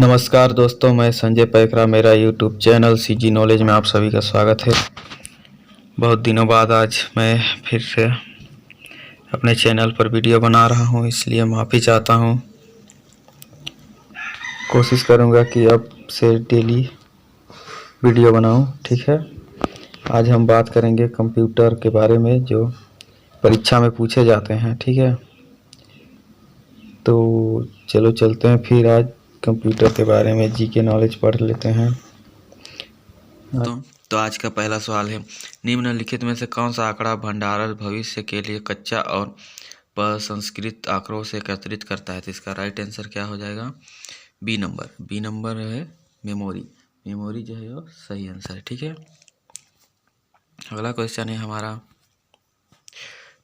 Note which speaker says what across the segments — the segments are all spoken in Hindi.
Speaker 1: नमस्कार दोस्तों, मैं संजय पैकरा। मेरा यूट्यूब चैनल सीजी नॉलेज में आप सभी का स्वागत है। बहुत दिनों बाद आज मैं फिर से अपने चैनल पर वीडियो बना रहा हूं, इसलिए माफ़ी चाहता हूं। कोशिश करूंगा कि अब से डेली वीडियो बनाऊं, ठीक है। आज हम बात करेंगे कंप्यूटर के बारे में जो परीक्षा में पूछे जाते हैं, ठीक है। तो चलो चलते हैं फिर आज कंप्यूटर के बारे में जीके नॉलेज पढ़ लेते हैं।
Speaker 2: तो आज का पहला सवाल है, निम्नलिखित में से कौन सा आंकड़ा भंडारण भविष्य के लिए कच्चा और प्रसंस्कृत आंकड़ों से एकत्रित करता है? तो इसका राइट आंसर क्या हो जाएगा? बी नंबर है मेमोरी जो है वो सही आंसर है, ठीक है। अगला क्वेश्चन है हमारा,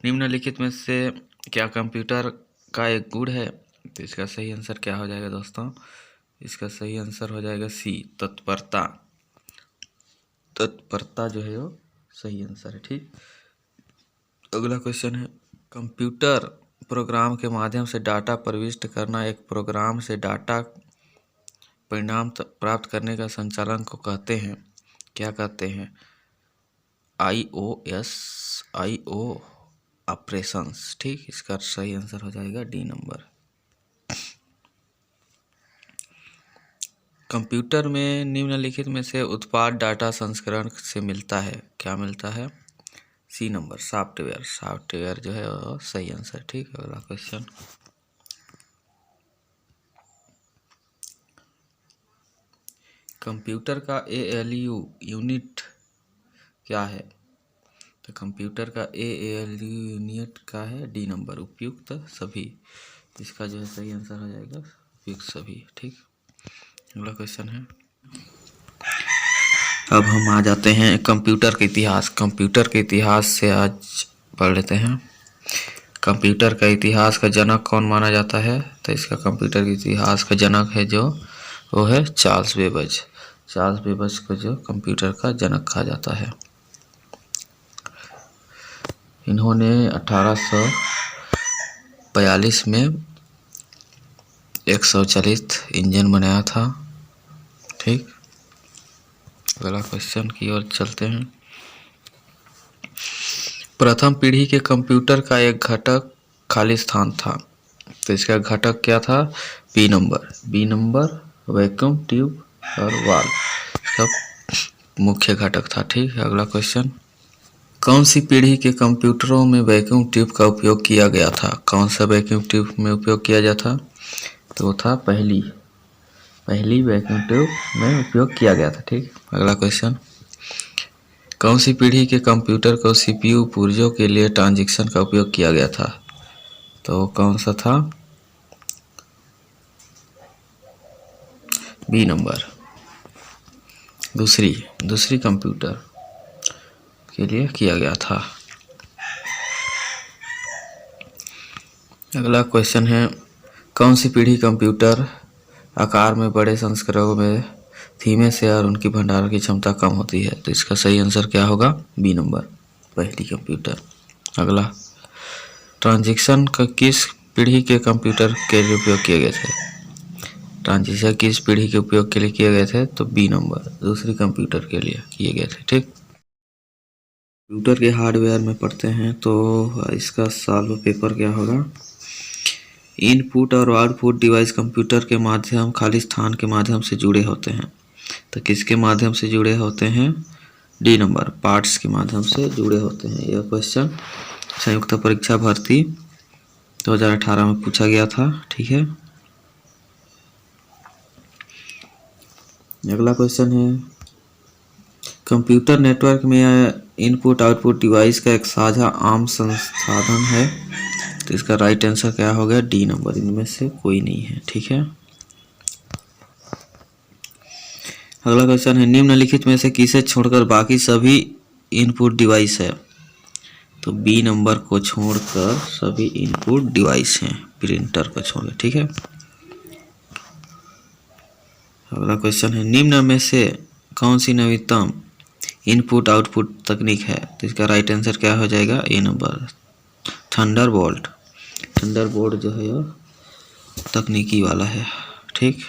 Speaker 2: निम्नलिखित में से क्या कंप्यूटर का एक गुण है? तो इसका सही आंसर क्या हो जाएगा दोस्तों? इसका सही आंसर हो जाएगा सी, तत्परता जो है वो सही आंसर है, ठीक। अगला क्वेश्चन है, कंप्यूटर प्रोग्राम के माध्यम से डाटा प्रविष्ट करना एक प्रोग्राम से डाटा परिणाम प्राप्त करने का संचालन को कहते हैं, क्या कहते हैं? IO ऑपरेशंस, ठीक। इसका सही आंसर हो जाएगा डी नंबर। कंप्यूटर में निम्नलिखित में से उत्पाद डाटा संस्करण से मिलता है, क्या मिलता है? सी नंबर, सॉफ्टवेयर जो है वो सही आंसर, ठीक है। अगला क्वेश्चन, कंप्यूटर का ALU यूनिट क्या है? तो कंप्यूटर का ALU यूनिट का है डी नंबर, उपयुक्त सभी। इसका जो है सही आंसर हो जाएगा उपयुक्त सभी, ठीक। अगला क्वेश्चन है, अब हम आ जाते हैं कंप्यूटर के इतिहास। कंप्यूटर के इतिहास से आज पढ़ लेते हैं। कंप्यूटर का इतिहास का जनक कौन माना जाता है? तो इसका कंप्यूटर के इतिहास का जनक है जो वो है चार्ल्स बेबेज को जो कंप्यूटर का जनक कहा जाता है। इन्होंने 1842 में एक स्वचालित इंजन बनाया था, ठीक। अगला क्वेश्चन की ओर चलते हैं। प्रथम पीढ़ी के कंप्यूटर का एक घटक खाली स्थान था, तो इसका घटक क्या था? बी नंबर वैक्यूम ट्यूब और वाल्व सब मुख्य घटक था, ठीक है। अगला क्वेश्चन, कौन सी पीढ़ी के कंप्यूटरों में वैक्यूम ट्यूब का उपयोग किया गया था? कौन सा वैक्यूम ट्यूब में उपयोग किया जाता था? तो वो था पहली वैक्यूम ट्यूब में उपयोग किया गया था, ठीक। अगला क्वेश्चन, कौन सी पीढ़ी के कंप्यूटर को CPU पुर्जों के लिए ट्रांजैक्शन का उपयोग किया गया था? तो कौन सा था? बी नंबर, दूसरी कंप्यूटर के लिए किया गया था। अगला क्वेश्चन है, कौन सी पीढ़ी कंप्यूटर आकार में बड़े संस्करणों में धीमे से और उनकी भंडारण की क्षमता कम होती है? तो इसका सही आंसर क्या होगा? बी नंबर, पहली कंप्यूटर। अगला, ट्रांजैक्शन का किस पीढ़ी के कंप्यूटर के लिए उपयोग किए गए थे? ट्रांजैक्शन किस पीढ़ी के उपयोग के लिए किए गए थे? तो बी नंबर, दूसरी कंप्यूटर के लिए किए गए थे, ठीक। कंप्यूटर के हार्डवेयर में पढ़ते हैं तो इसका सॉल्व पेपर क्या होगा? इनपुट और आउटपुट डिवाइस कंप्यूटर के माध्यम खाली स्थान के माध्यम से जुड़े होते हैं, तो किसके माध्यम से जुड़े होते हैं? डी नंबर, पार्ट्स के माध्यम से जुड़े होते हैं। यह क्वेश्चन संयुक्त परीक्षा भर्ती 2018 में पूछा गया था, ठीक है। अगला क्वेश्चन है, कंप्यूटर नेटवर्क में इनपुट आउटपुट डिवाइस का एक साझा आम संसाधन है, तो इसका राइट आंसर क्या हो गया? डी नंबर, इनमें से कोई नहीं है, ठीक है। अगला क्वेश्चन है, निम्नलिखित में से किसे छोड़कर बाकी सभी इनपुट डिवाइस है? तो बी नंबर को छोड़कर सभी इनपुट डिवाइस हैं, प्रिंटर को छोड़, ठीक है। अगला क्वेश्चन है, निम्न में से कौन सी नवीनतम इनपुट आउटपुट तकनीक है? तो इसका राइट आंसर क्या हो जाएगा? ए नंबर, थंडरबोल्ट जो है तकनीकी वाला है, ठीक।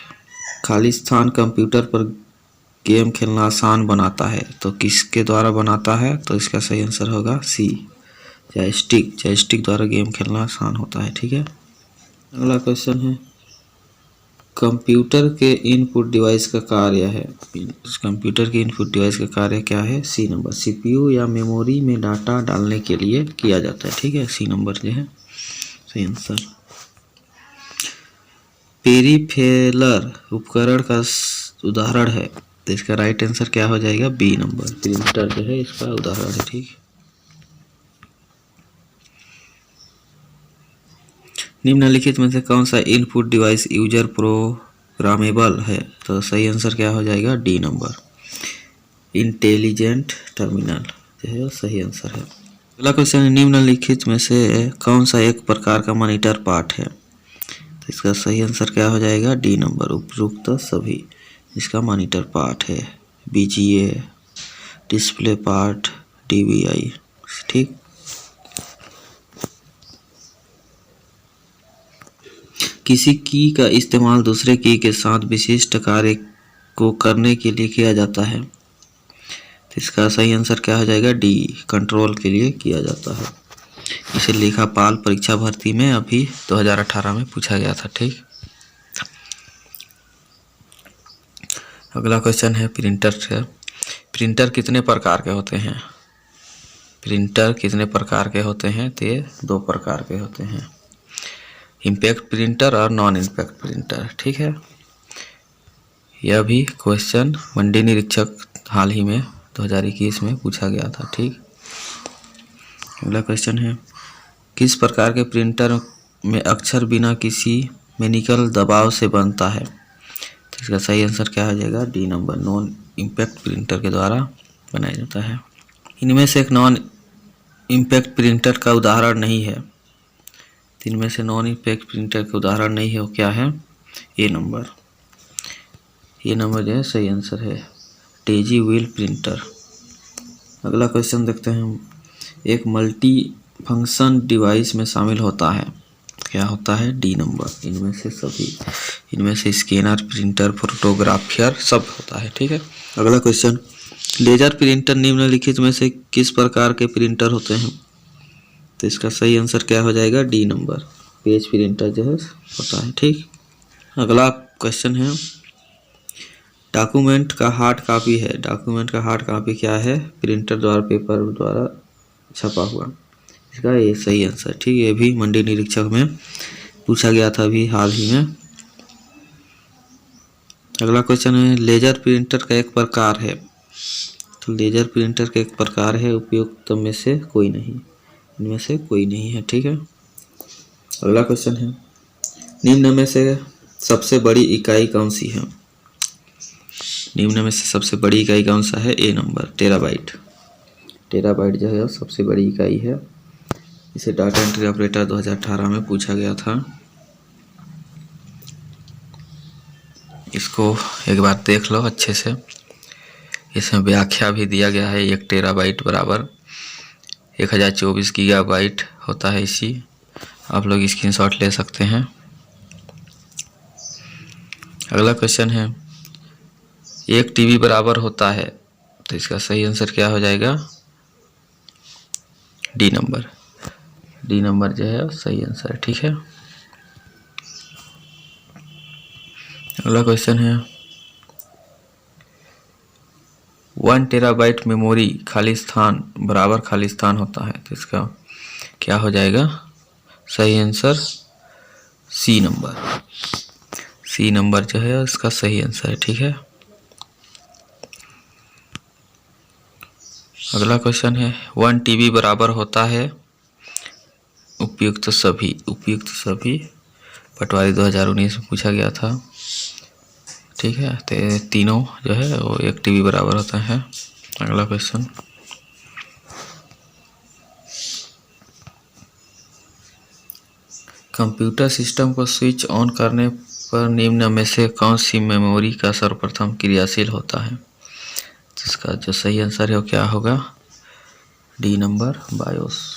Speaker 2: खाली स्थान कंप्यूटर पर गेम खेलना आसान बनाता है, तो किसके द्वारा बनाता है? तो इसका सही आंसर होगा सी, जॉयस्टिक द्वारा गेम खेलना आसान होता है। ठीक है, अगला क्वेश्चन है कंप्यूटर के इनपुट डिवाइस का कार्य है। कंप्यूटर के इनपुट डिवाइस का कार्य क्या है? सी नंबर, सीपीयू या मेमोरी में डाटा डालने के लिए किया जाता है। ठीक है, सी नंबर जो है सही आंसर। पेरिफेरल उपकरण का उदाहरण है, तो इसका राइट आंसर क्या हो जाएगा? बी नंबर, प्रिंटर जो है इसका उदाहरण है। ठीक, निम्नलिखित में से कौन सा इनपुट डिवाइस यूजर प्रोग्रामेबल है? तो सही आंसर क्या हो जाएगा? डी नंबर, इंटेलिजेंट टर्मिनल जो है सही आंसर है। अगला क्वेश्चन है निम्नलिखित में से कौन सा एक प्रकार का मॉनिटर पार्ट है? तो इसका सही आंसर क्या हो जाएगा? डी नंबर, उपयुक्त सभी इसका मॉनिटर पार्ट है। VGA, display part, DVI. ठीक, किसी की का इस्तेमाल दूसरे की के साथ विशिष्ट कार्य को करने के लिए किया जाता है, तो इसका सही आंसर क्या हो जाएगा? डी, कंट्रोल के लिए किया जाता है। इसे लेखापाल परीक्षा भर्ती में अभी 2018 में पूछा गया था। ठीक, अगला क्वेश्चन है प्रिंटर से। प्रिंटर कितने प्रकार के होते हैं? प्रिंटर कितने प्रकार के होते हैं? तो ये 2 प्रकार के होते हैं, इम्पैक्ट प्रिंटर और नॉन इम्पैक्ट प्रिंटर। ठीक है, यह भी क्वेश्चन मंडी निरीक्षक हाल ही में 2021 में पूछा गया था। ठीक, अगला क्वेश्चन है किस प्रकार के प्रिंटर में अक्षर बिना किसी मैकेनिकल दबाव से बनता है? तो इसका सही आंसर क्या हो जाएगा? D number, non impact printer के द्वारा बनाया जाता है। इनमें से एक नॉन इम्पैक्ट प्रिंटर का उदाहरण नहीं है, इनमें से नॉन इम्पैक्ट प्रिंटर का उदाहरण नहीं है, वो क्या है? ए नंबर, ये नंबर जो है सही आंसर है, डेजी व्हील प्रिंटर। अगला क्वेश्चन देखते हैं हम, एक मल्टी फंक्शन डिवाइस में शामिल होता है, क्या होता है? डी नंबर, इनमें से सभी, इनमें से स्कैनर, प्रिंटर, फोटोग्राफियर सब होता है। ठीक है, अगला क्वेश्चन, लेजर प्रिंटर निम्नलिखित में से किस प्रकार के प्रिंटर होते हैं? तो इसका सही आंसर क्या हो जाएगा? डी नंबर, पेज प्रिंटर जो है होता है। ठीक, अगला क्वेश्चन है डॉक्यूमेंट का हार्ड कॉपी है, डॉक्यूमेंट का हार्ड कॉपी क्या है? प्रिंटर द्वारा, पेपर द्वारा छपा हुआ, इसका ये सही आंसर। ठीक, ये भी मंडी निरीक्षक में पूछा गया था अभी हाल ही में। अगला क्वेश्चन है लेजर प्रिंटर का एक प्रकार है, तो लेजर प्रिंटर का एक प्रकार है, उपयुक्त में से कोई नहीं, इनमें से कोई नहीं है। ठीक है, अगला क्वेश्चन है निम्न में से सबसे बड़ी इकाई कौन सी है? निम्न में से सबसे बड़ी इकाई कौन सा है? ए नंबर, टेराबाइट। टेराबाइट जो है सबसे बड़ी इकाई है, इसे डाटा एंट्री ऑपरेटर 2018 में पूछा गया था। इसको एक बार देख लो अच्छे से, इसमें व्याख्या भी दिया गया है। 1 टेराबाइट बराबर 1024 गीगाबाइट होता है। इसी आप लोग स्क्रीनशॉट ले सकते हैं। अगला क्वेश्चन है 1 टीबी बराबर होता है, तो इसका सही आंसर क्या हो जाएगा? डी नंबर, डी नंबर जो है सही आंसर है। ठीक है, अगला क्वेश्चन है 1 टेराबाइट मेमोरी खाली स्थान बराबर खाली स्थान होता है, तो इसका क्या हो जाएगा? सही answer C number, C number जो है इसका सही आंसर है। ठीक है, अगला क्वेश्चन है 1 टीबी बराबर होता है उपयुक्त सभी, उपयुक्त सभी पटवारी 2019 में पूछा गया था। ठीक है, तो तीनों जो है वो 1 टीबी बराबर होता है। अगला क्वेश्चन कंप्यूटर सिस्टम को स्विच ऑन करने पर निम्न में से कौन सी मेमोरी का सर्वप्रथम क्रियाशील होता है? जिसका जो सही आंसर है वो क्या होगा? D number, BIOS.